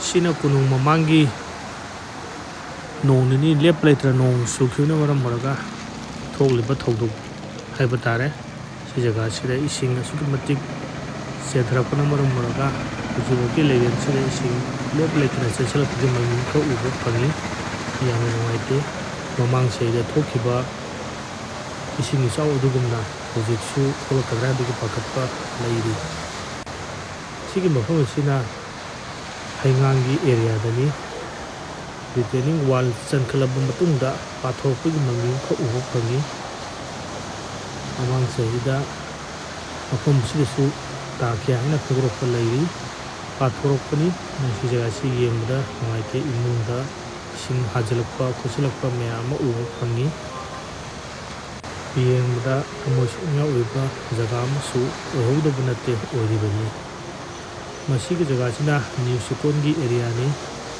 Sina kunung mamangi nong nini lep letra nong sukhuna maram moraga thokliba thoduk haiba tare si jaga sida ising asuki matik sedhrapana maram moraga hujuki legen sida ising lep letra sesala pudi mami kha ubo phangi yamna nuaite mamang seida thokhiba ising isau adugumna hujiksu tholakadra dugi pakatpa leiri sigi mafam sina haingangi area dani retaining wall chankhalaba matungda pathokpagi mami kha ubo phangi amang seida mafam sidasu takya haina khogroppa leiri pathorokpani nasi jaga si yengda nuaite imungda ising hajalakpa khusilakpa mayama ubo phangi yengda amoshnya uiba jaga amasu ohodaba nate oribani masigi jaga sina new sukongi area ni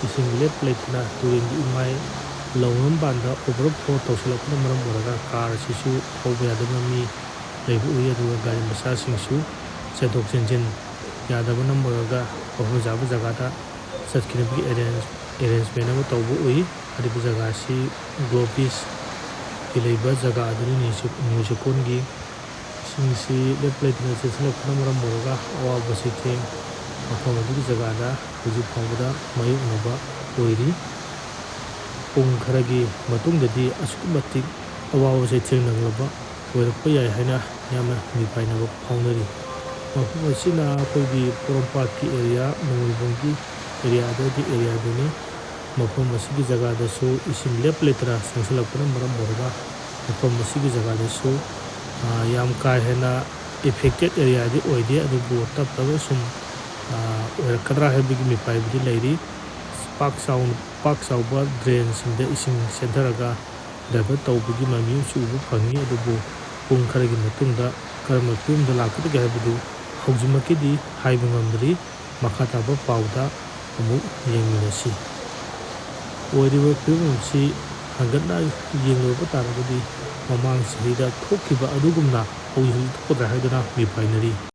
ising lep letna turingi imai lawam banda overflow tawsalakna maram oraga car sisu thoba yadaba mi leibu uya duga gari masa singsu sedok jenjen yadaba namoraga oho jaba jaga da satkinabi arrangement ama tawbu ui adiba jaga si globis ileiba jaga aduni new sukongi singsi lep letna sesalakna maram oraga awa basiteng mafam adugi jagada hujik phawda mayuk naba oiri pung kharagi matungdadi asuki matik awawa saitheng nanglaba oirakpa yai haina yamna mipainaba phawnari mafam asina akoigi porampatki area nongibongki area dani mafam asigi jagadasu ising lep letra sangsalakpana maram oraga mafam asigi jagadasu yam kai hena affected area di oide adubu tap taba sum kadra habigi mipai bidi leiri park sauba drain singda ising sentharaga daba tawbigi mami ubu phangi adubu pung kharagi matungda karma pumda lakadagi habidu haujimakidi haiba ngamdri makhataba pauda amu yengminasi oiriba pumsi hangatna yengloba taragadi mamang sahida thokhiba adugumna hauji thokdra haidana mipainari